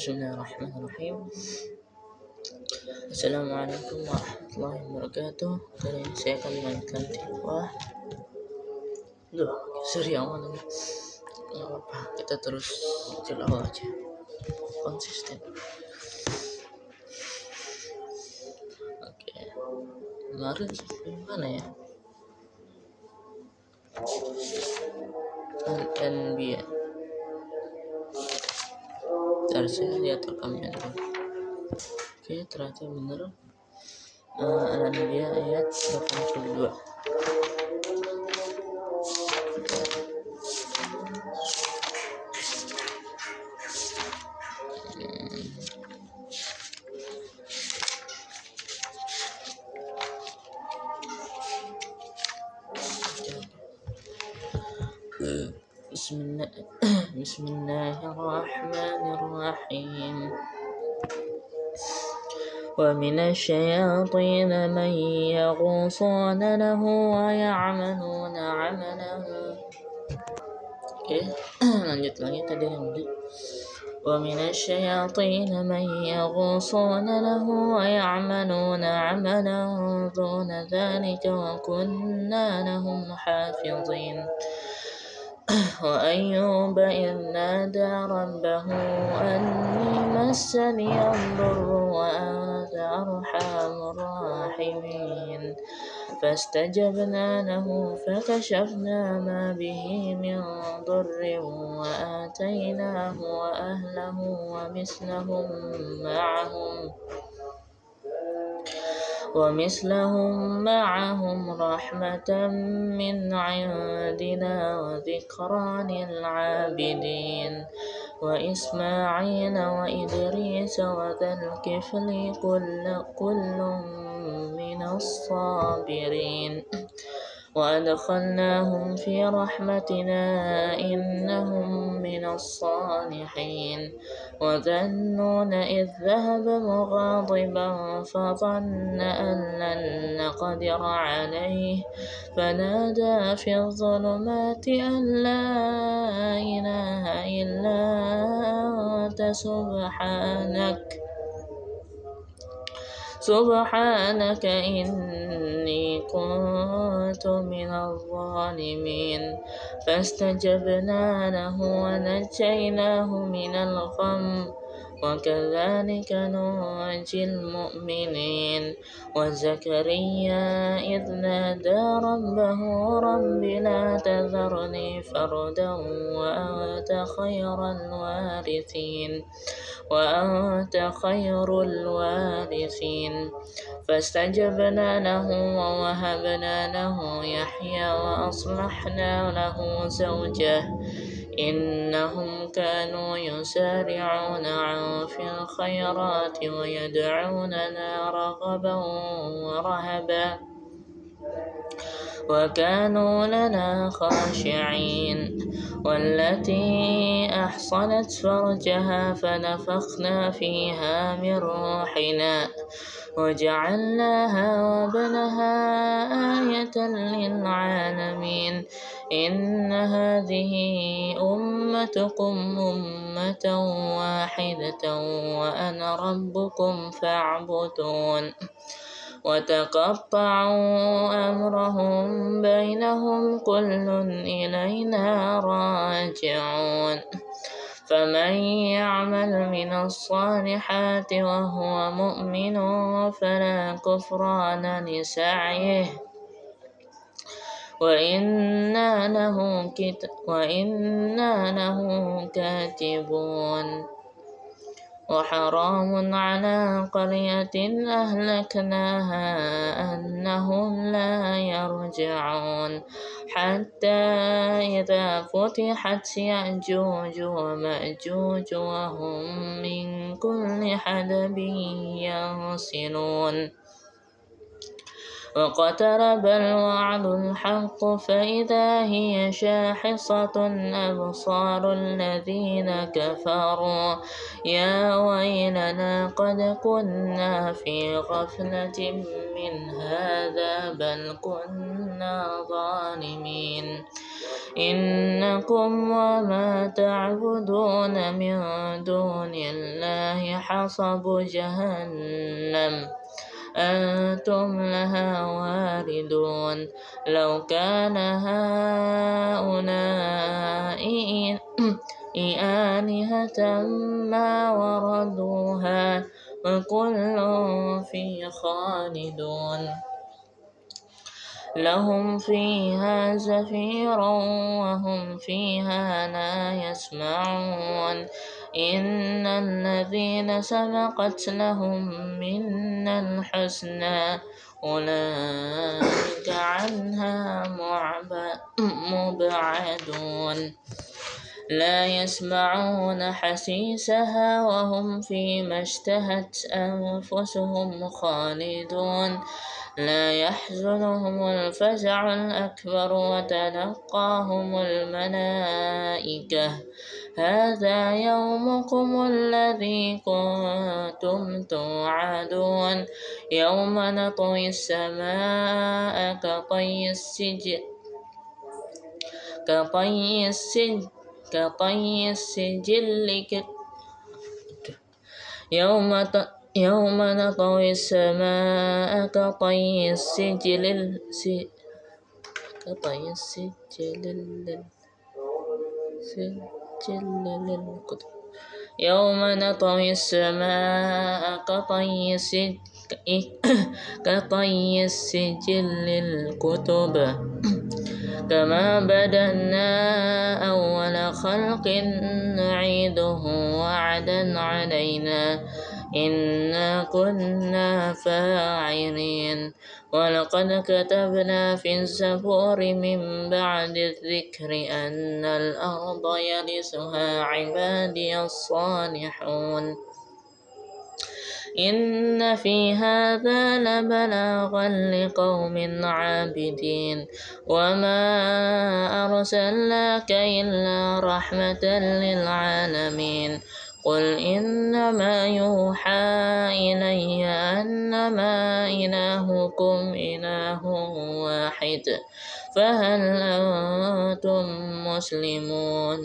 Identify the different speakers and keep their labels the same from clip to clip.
Speaker 1: Bismillahirrahmanirrahim. Assalamualaikum warahmatullahi wabarakatuh. Kali ini saya akan memainkan tilawah. Seri awal ini. Nggak apa-apa, kita terus tilawah aja. Konsisten. Oke. Kemarin mana ya? Al-Anbiya. Ntar saya lihat rekamnya dulu. Oke, ternyata bener. Al-Anbiya ayat 82. Bismillahirrahmanirrahim. ومن الشياطين من يغوصون له ويعملون عملا. Oke, lanjut lagi tadi yang udah. ومن الشياطين من يغوصون له ويعملون عملا دون ذلك وكنا لهم حافظين. وأيوب إذ نادى ربه أني مسني الضر وأنت أرحم الراحمين فاستجبنا له فكشفنا ما به من ضر وآتيناه وأهله ومثلهم معهم رحمة من عندنا وذكرى للعابدين وإسماعيل وإدريس وذا الكفل كل من الصابرين وأدخلناهم في رحمتنا إنهم من الصالحين وذا النون إذ ذهب مغاضبا فظن أن لن نقدر عليه فنادى في الظلمات أن لا إله إلا أنت سبحانك إني كنت من الظالمين فاستجبنا له ونجيناه من الغم وكذلك ننجي المؤمنين وزكريا إذ نادى ربه رب لا تذرني فردا وأنت خير الوارثين فاستجبنا له ووهبنا له يحيى وأصلحنا له زوجه إنهم كانوا يسارعون في الخيرات ويدعوننا رغبا ورهبا وكانوا لنا خاشعين والتي أحصنت فرجها فنفخنا فيها من روحنا وجعلناها وابنها آية للعالمين إن هذه أمتكم أمة واحدة وأنا ربكم فاعبدون وتقطعوا أمرهم بينهم كل إلينا راجعون فمن يعمل من الصالحات وهو مؤمن فلا كفران لسعيه وإنا له كاتبون وحرام على قرية أهلكناها أنهم لا يرجعون حتى إذا فتحت يأجوج ومأجوج وهم من كل حدب ينسلون واقترب الوعد الحق فإذا هي شاخصة أبصار الذين كفروا يا ويلنا قد كنا في غفلة من هذا بل كنا ظالمين إنكم وما تعبدون من دون الله حصب جهنم أنتم لها واردون لو كان هؤلاء آلهة ما وردوها وكل في خالدون لهم فيها زفير وهم فيها لا يسمعون إن الذين سبقت لهم منا الحسنى أولئك عنها مبعدون لا يسمعون حسيسها وهم فيما اشتهت أنفسهم خالدون لا يحزنهم الفزع الأكبر وتلقاهم الملائكة هذا يومكم الذي كنتم توعدون يوم نطوي السماء كطي السجل يوم نطوي السماء كطي السجل للكتب يوم نطوي السماء كطي السجل للكتب كما بدأنا أول خلق نعيده وعدا علينا إنا كنا فاعلين ولقد كتبنا في الزبور من بعد الذكر أن الأرض يرثها عبادي الصالحون إن في هذا لبلاغا لقوم عابدين وما أرسلناك إلا رحمة للعالمين قل إنما يوحى إلي أنما إلهكم إله واحد فهل أنتم مسلمون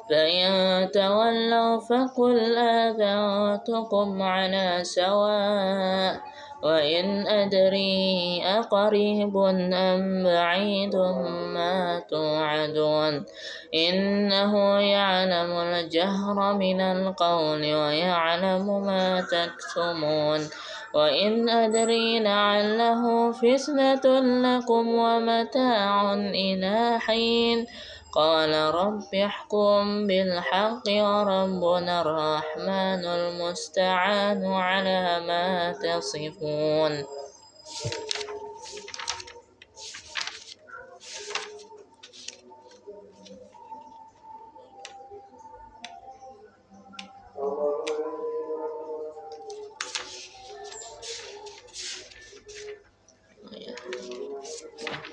Speaker 1: فإن تولوا فقل آذنتكم على سواء وإن أدري أقريب أم بعيد ما توعدون إنه يعلم الجهر من القول ويعلم ما تكتمون وإن أدري لعله فتنة لكم ومتاع إلى حين قال رب احكم بالحق وربنا الرحمن المستعان على ما تصفون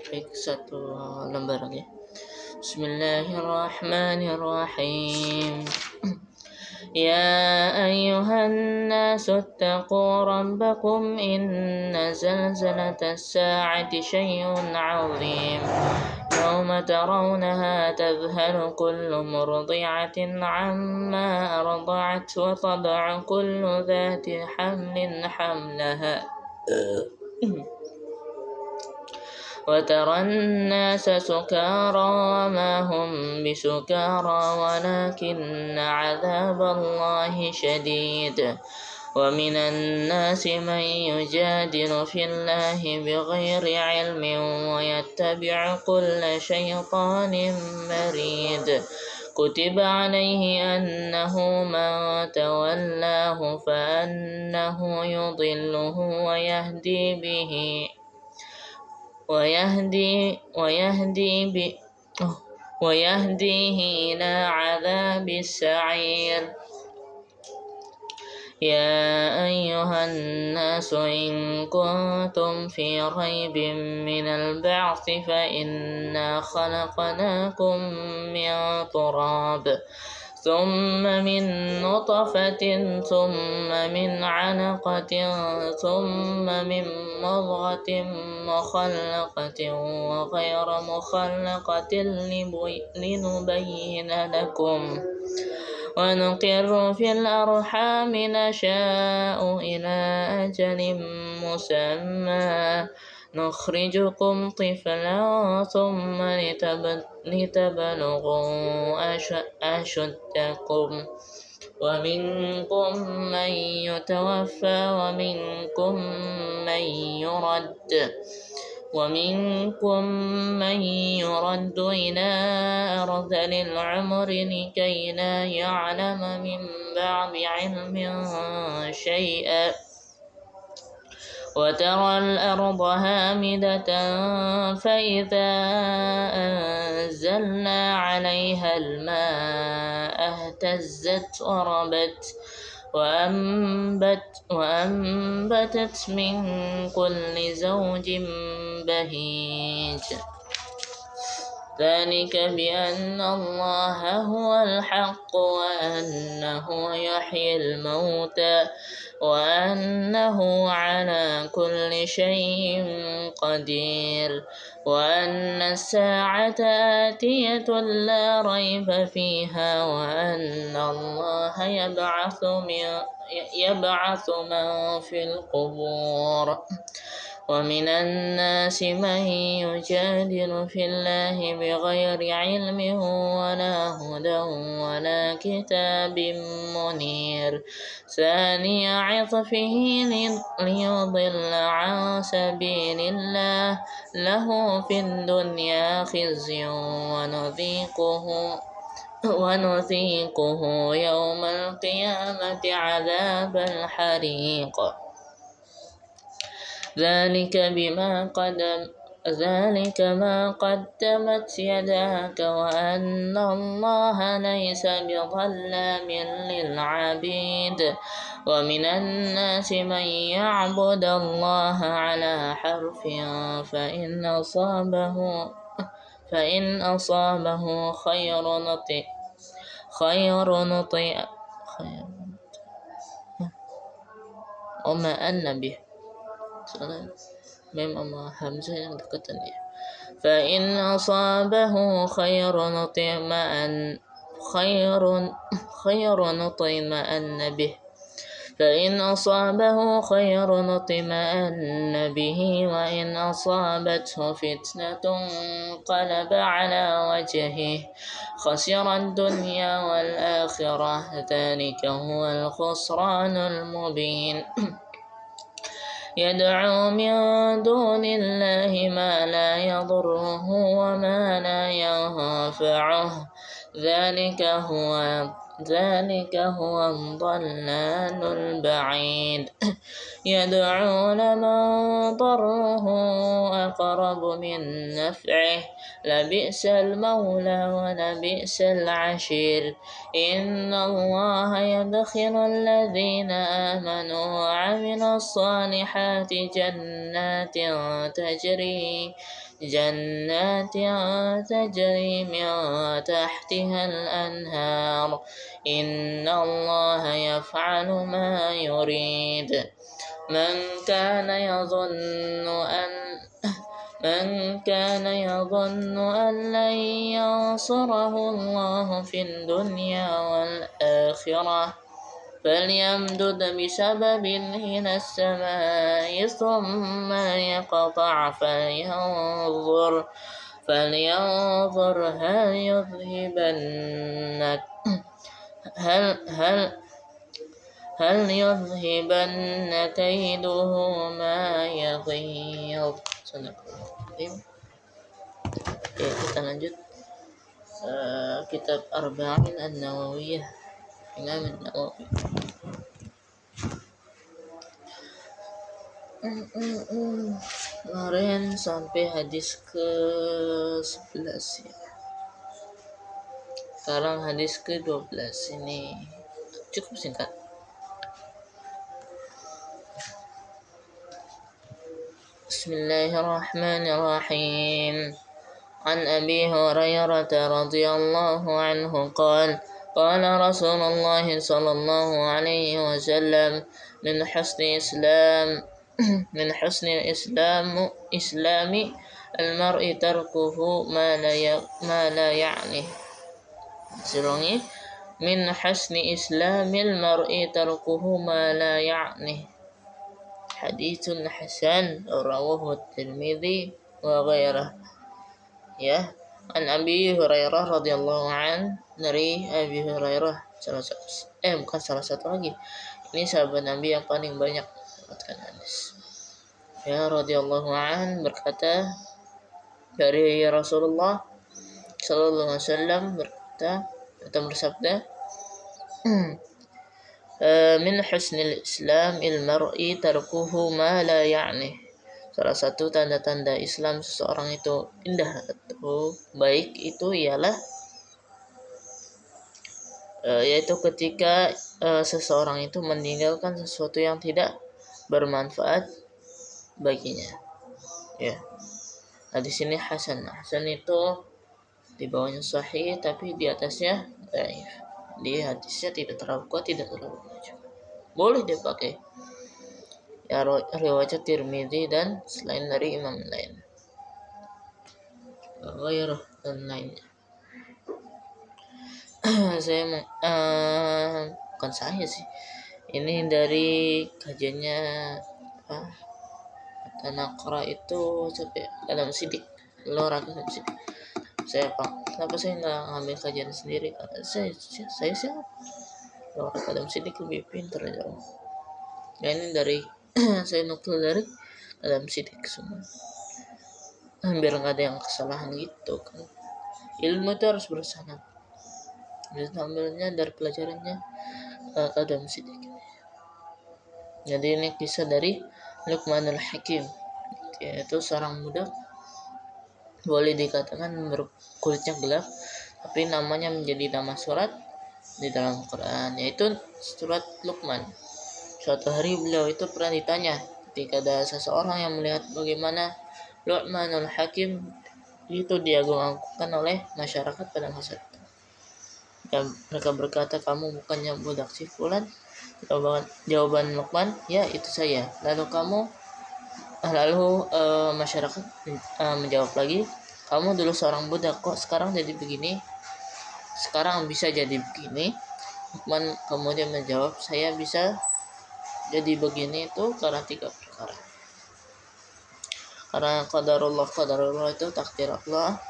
Speaker 1: Baik, satu lembar lagi. Bismillahirrahmanirrahim. يا أيها الناس اتقوا ربكم إن زلزلة الساعة شيء عظيم يوم ترونها تذهل كل مرضعة عما أرضعت وتضع كل ذات حمل حملها وترى الناس سكارى وما هم بسكارى ولكن عذاب الله شديد ومن الناس من يجادل في الله بغير علم ويتبع كل شيطان مريد كتب عليه أنه من تولاه فأنه يضله ويهديه إلى عذاب السعير يا أيها الناس إن كنتم في ريب من البعث فإنا خلقناكم من تراب ثم من نطفة ثم من علقة ثم من مضغة مخلقة وغير مخلقة لنبين لكم ونقر في الأرحام نشاء إلى أجل مسمى نخرجكم طفلا ثم لتبلغوا أشدكم ومنكم من يتوفى ومنكم من يرد إلى أرذل العمر لكي لا يعلم من بعد علم شيئا وترى الأرض هامدة فإذا أنزلنا عليها الماء اهتزت وربت وأنبتت من كل زوج بهيج ذلك بأن الله هو الحق وأنه يحيي الموتى وأنه على كل شيء قدير وأن الساعة آتية لا ريب فيها وأن الله يبعث من في القبور ومن الناس من يجادل في الله بغير علم ولا هدى ولا كتاب منير ثاني عطفه ليضل عن سبيل الله له في الدنيا خزي ونذيقه يوم القيامة عذاب الحريق ذلك ما قدمت يداك وأن الله ليس بظلام للعبيد ومن الناس من يعبد الله على حرف فإن أصابه خير وما به مما همزة yang dekatan ya. فإن أصابه خير اطمأن به وإن أصابته فتنة انقلب على وجهه خسر الدنيا والآخرة ذلك هو الخسران المبين يدعو من دون الله ما لا يضره وما لا ينفعه ذلك هو الضلال البعيد يدعو لمن ضره أقرب من نفعه لبئس المولى ولبئس العشير إن الله يدخل الذين آمنوا وعملوا الصالحات جنات تجري من تحتها الأنهار إن الله يفعل ما يريد من كان يظن أن لن ينصره الله في الدنيا والآخرة فليمدد بسبب إلى السماء ثم يقطع فلينظر هل يذهبن كيده ما يغيظ. Oke, kita lanjut kitab Arba'in An-Nawawiyah Imam An-Nawawi. Kemarin sampai hadis ke-11 ya. Sekarang hadis ke-12 ini cukup singkat. Bismillahirrahmanirrahim. An Abi Hurairah radhiyallahu anhu qala Qala Rasulullah sallallahu alaihi wasallam min husni Islam min husni islami al-mar'i tarkuhu ma la ya'ni. Sirongi min husni islamil mar'i tarkuhu ma la ya'ni. Haditsun hasan rawahu Tirmidzi wa ghairah. Ya, an Abi Hurairah radhiyallahu an, dari Abi Hurairah bukan salah satu lagi. Ini sahabat Nabi yang paling banyak mendapatkan hadis. Ya, radhiyallahu an berkata dari Rasulullah sallallahu alaihi wasallam berkata atau bersabda, min husnil islam il mar'i tarkuhu ma la ya'ni. Salah satu tanda-tanda Islam seseorang itu indah atau baik itu ialah yaitu ketika seseorang itu meninggalkan sesuatu yang tidak bermanfaat baginya. Ya. Nah, di sini hasan. Hasan itu di bawahnya sahih tapi di atasnya dhaif. Di hadisnya tidak terlalu kuat, tidak terlalu lemah. Boleh dipakai. Ya, riwayat Tirmidzi dan selain dari imam lain. Ghairah dan lainnya. Saya bukan saya sih. Ini dari kajiannya Tanakra itu sampai dalam sidik. Lora dalam sidik. Kenapa saya nggak ngambil kajian sendiri? Saya siapa? Lora dalam sidik lebih pintar jauh. Ya, ini dari saya nukil dari dalam sidik semua. Biar nggak ada yang kesalahan gitu kan. Ilmu itu harus bersanad. Bisa ambilnya dari pelajarannya dalam sidik. Jadi ini kisah dari Luqmanul Hakim, yaitu seorang budak boleh dikatakan kulitnya gelap, tapi namanya menjadi nama surat di dalam Quran, yaitu surat Luqman. Suatu hari beliau itu pernah ditanya ketika ada seseorang yang melihat bagaimana Luqmanul Hakim itu diagung-agungkan oleh masyarakat pada masa itu. Dan mereka berkata, kamu bukannya budak si fulan? Jawaban Luqman, ya itu saya. Lalu masyarakat menjawab lagi, kamu dulu seorang budak, kok sekarang jadi begini? Sekarang bisa jadi begini? Luqman kemudian menjawab, saya bisa jadi begini itu karena 3 perkara. Karena qadarullah itu takdir Allah.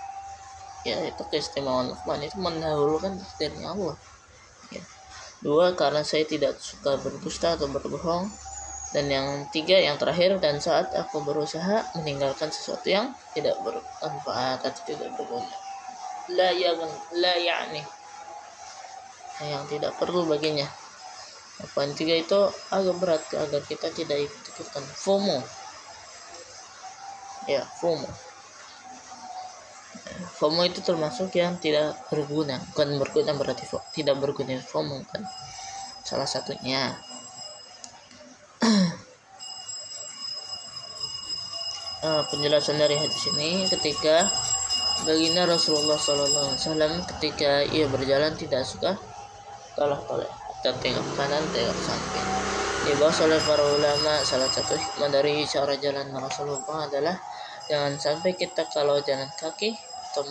Speaker 1: Ya, itu keistimewaan Luqman, itu mendahulukan takdirnya Allah. Ya. 2, karena saya tidak suka berdusta atau berbohong. Dan yang 3, yang terakhir, dan saat aku berusaha meninggalkan sesuatu yang tidak bermanfaat atau tidak berguna. La ya'ni, yang tidak perlu baginya. Poin 3 itu agak berat agar kita tidak ikut-ikutan FOMO. Ya, FOMO. FOMO itu termasuk yang tidak berguna. Bukan berguna berarti tidak berguna. FOMO kan salah satunya. Penjelasan dari hadis ini, ketika baginda Rasulullah SAW ketika ia berjalan tidak suka tolak-tolak dan tengok kanan tengok samping. Dibahas oleh para ulama, salah satu hikmah dari cara jalan Rasulullah adalah jangan sampai kita kalau jalan kaki atau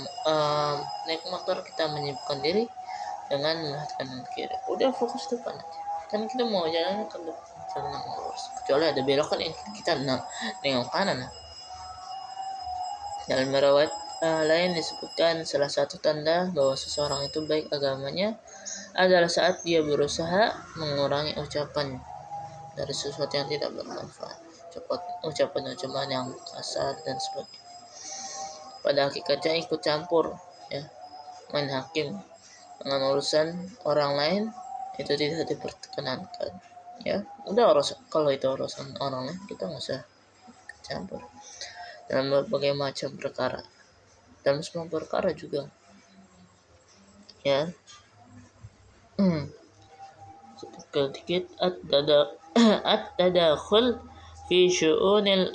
Speaker 1: naik motor kita menyibukkan diri dengan melihat kanan kiri. Udah fokus depan aja. Kan kita mau jalan ke depan, jalan lurus. Kecuali ada belokan yang kita nengok kanan. Dalam riwayat lain disebutkan salah satu tanda bahwa seseorang itu baik agamanya adalah saat dia berusaha mengurangi ucapan dari sesuatu yang tidak bermanfaat, ucapan yang kasar dan sebagainya. Pada hakikatnya ikut campur, ya, main hakim dengan urusan orang lain itu tidak diperkenankan. Ya, udah kalau itu urusan orang lain kita nggak usah ikut campur dalam berbagai macam perkara, dalam semua perkara juga. Ya. Sedikit at-tadakhul fi syu'unil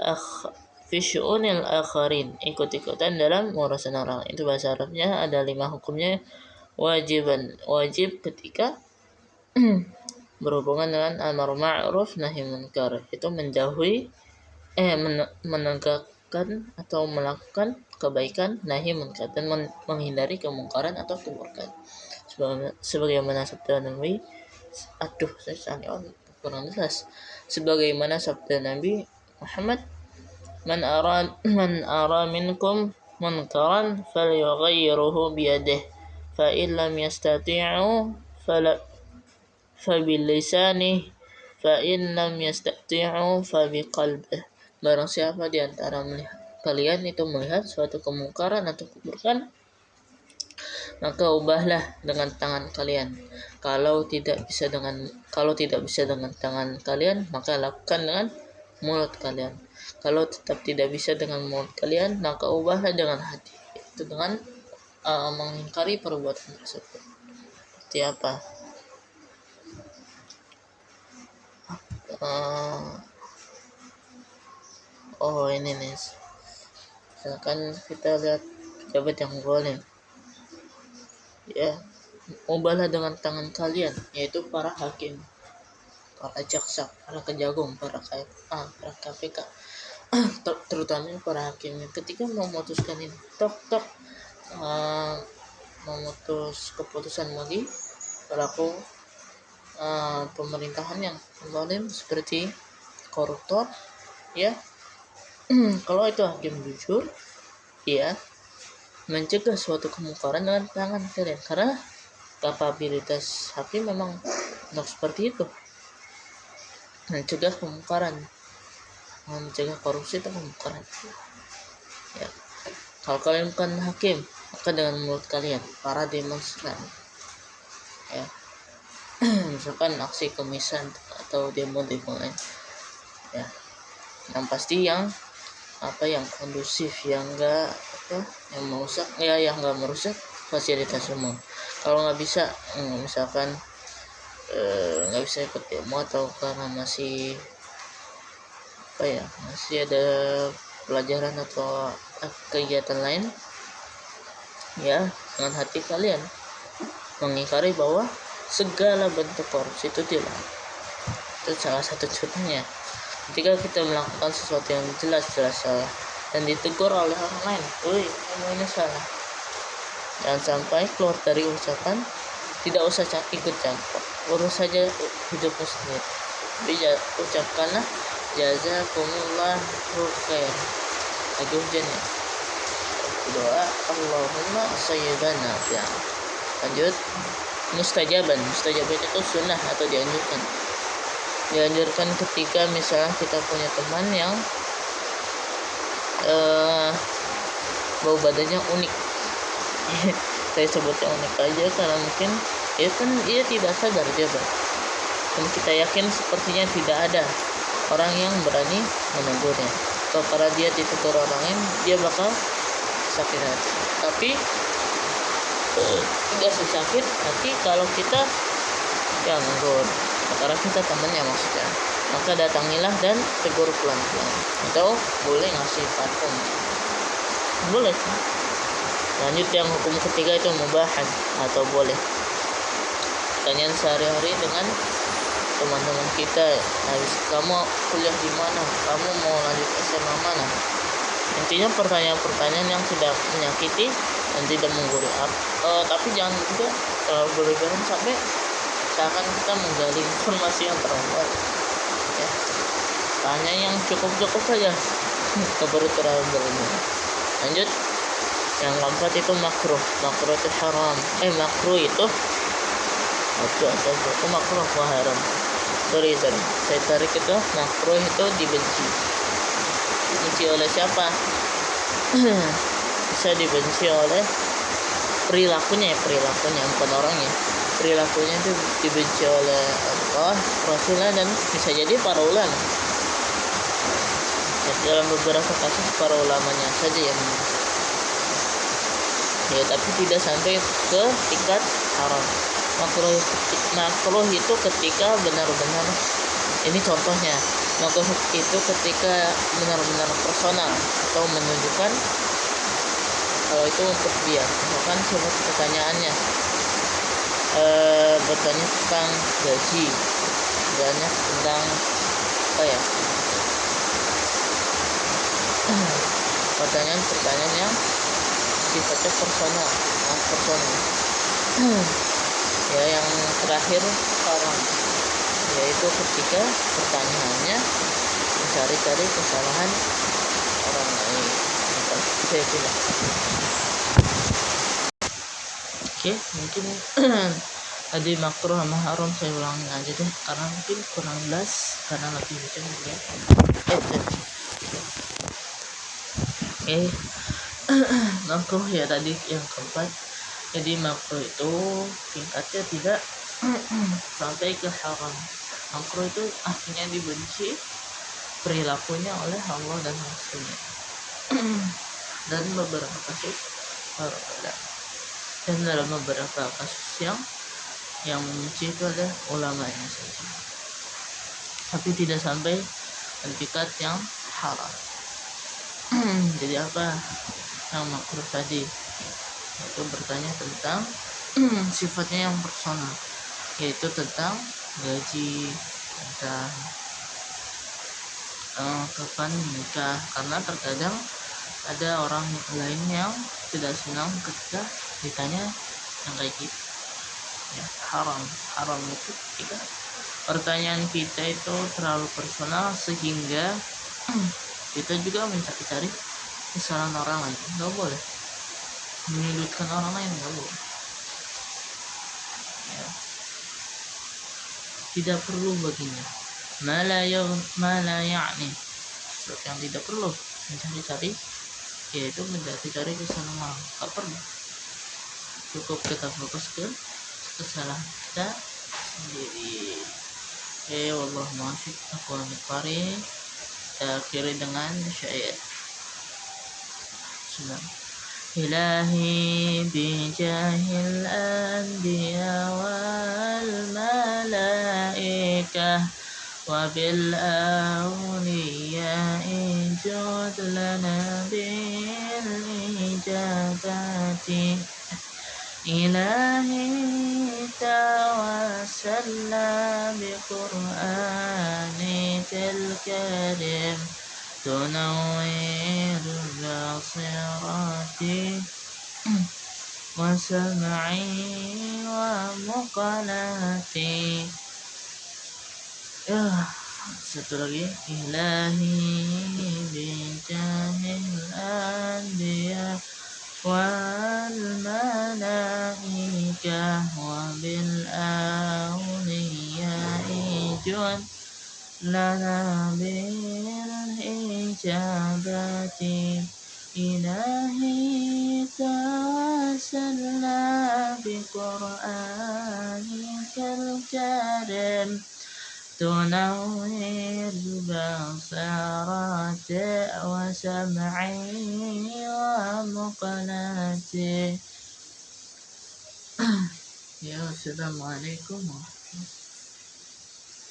Speaker 1: akharin, ikut-ikutan dalam urusan orang. Itu bahasa Arabnya ada 5 hukumnya. wajib ketika berhubungan dengan amar ma'ruf nahi munkar, itu menjauhi menegakkan atau melakukan kebaikan nahi munkar dan menghindari kemungkaran atau keburukan. Sebagaimana sabda Nabi, saya kurang jelas. Sebagaimana sabda Nabi Muhammad, man ara minkum munkaran falyughayyirhu biyadihi fa in lam yastati'u fabilisanihi fa in lam yastati'u fabiqalbihi. Barang siapa di antara kalian itu melihat suatu kemungkaran atau keburukan, maka ubahlah dengan tangan kalian. Kalau tidak bisa dengan tangan kalian, maka lakukan dengan mulut kalian. Kalau tetap tidak bisa dengan mulut kalian, maka ubahlah dengan hati. Itu dengan mengingkari perbuatan tersebut. Seperti apa? Ini nih. Misalkan kita lihat pejabat yang zalim, ya, ubahlah dengan tangan kalian, yaitu para hakim, para jaksa, para kejagung, para KPK, terutama para hakim. Ketika memutuskan ini, memutus keputusan bagi pelaku pemerintahan yang zalim seperti koruptor, ya. Kalau itu hakim jujur, ya, mencegah suatu kemungkaran dengan tangan kalian, karena kapabilitas hakim memang untuk seperti itu, mencegah kemungkaran, mencegah korupsi atau kemungkaran, ya. Kalau kalian bukan hakim, maka dengan mulut kalian, para demonstran, ya, misalkan aksi kemisan atau demo lain, ya, yang pasti yang kondusif, yang enggak merusak fasilitas umum. Kalau nggak bisa, misalkan nggak bisa ikut demo atau karena masih ada pelajaran atau kegiatan lain, ya, dengan hati kalian mengingkari bahwa segala bentuk korupsi itu dilarang. Itu salah satu contohnya. Ketika kita melakukan sesuatu yang jelas-jelas salah dan ditegur oleh orang lain, kamu ini salah, jangan sampai keluar dari ucapan, tidak usah ikut campur, urus saja hidupmu sendiri. Tapi ucapkanlah jazakumullahu khair, lagi hujannya, doa Allahumma sayyiban nafi'an. Lanjut, mustajaban itu sunnah atau dianjurkan ketika misalnya kita punya teman yang bau badannya unik. Saya sebutnya unik aja karena mungkin dia tidak sadar dan kita yakin sepertinya tidak ada orang yang berani menegurnya. Atau karena dia ditegur orang lain, dia bakal sakit hati. Tapi tidak sesakit hati kalau kita yang negur, karena kita temannya maksudnya. Maka datangilah dan tegur pelan-pelan, atau boleh ngasih parfum, boleh. Lanjut, yang hukum ketiga itu mubahan atau boleh. Pertanyaan sehari-hari dengan teman-teman kita, habis kamu kuliah di mana, kamu mau lanjut SMA mana, intinya pertanyaan-pertanyaan yang tidak menyakiti dan tidak menggurui. Tapi jangan juga terlalu berlebihan sampai seakan kita menggali informasi yang terlalu baru, ya. Tanya yang cukup saja, baru terlalu berlebihan. Lanjut, yang keempat itu makruh itu haram. Makruh itu makruh wa haram. Sorry, saya tarik itu makruh itu dibenci oleh siapa? Bisa dibenci oleh perilakunya, bukan orangnya. Perilakunya itu dibenci oleh Allah, Rasulnya, dan bisa jadi para ulama. Dalam beberapa kasus para ulamanya saja yang tapi tidak sampai ke tingkat haram. Makruh itu ketika benar-benar, ini contohnya, makruh itu ketika benar-benar personal atau menunjukkan kalau itu untuk dia, misalkan seperti pertanyaannya, bertanya tentang gaji, banyak tentang apa ya, pertanyaan yang sifatnya personal. Ya, yang terakhir sekarang, yaitu ketika pertanyaannya mencari-cari kesalahan orang lain. Saya bilang oke, mungkin tadi makruh sama haram saya ulangi aja deh, karena mungkin kurang jelas karena lagi hujan ya. Makruh ya tadi yang keempat. Jadi makruh itu tingkatnya tidak sampai ke haram. Makruh itu artinya dibenci perilakunya oleh Allah dan Rasulnya. Dan beberapa kasus dan dalam beberapa kasus yang membenci itu ada ulamanya saja, tapi tidak sampai tingkat yang haram. Jadi apa yang makruh tadi? Itu bertanya tentang sifatnya yang personal, yaitu tentang gaji, tentang kapan menikah, karena terkadang ada orang lain yang tidak senang ketika ditanya yang kayak gitu ya. Haram itu ketika pertanyaan kita itu terlalu personal sehingga kita juga mencari-cari kesalahan orang lain. Nggak boleh menyudutkan orang lain, nggak boleh ya. Tidak perlu baginya mala ya'ni, sesuatu yang tidak perlu mencari-cari, yaitu mencari-cari kesalahan orang. Nggak perlu, cukup kita fokus ke kesalahan kita sendiri. Wallahu muwaffiq. Aku Amir. Kita akhiri dengan syair. Ilahi bijahil anbiya wal malaikah wa bil awliya'i jud lana bil ijabati. Ilahi tawassalna bi Qur'anil karim tunawwir basirati wa sam'i wa muqalati. Satu lagi. Ilahi bijahil anbiya wal malaikah wa bil awliya'i jud lana bil ijabati. Ilahi tawassalna bi Qur'anikal karim tunawwir basarati wa sam'i wa muqalati. Ya, assalamualaikum warahmatullahi wabarakatuh.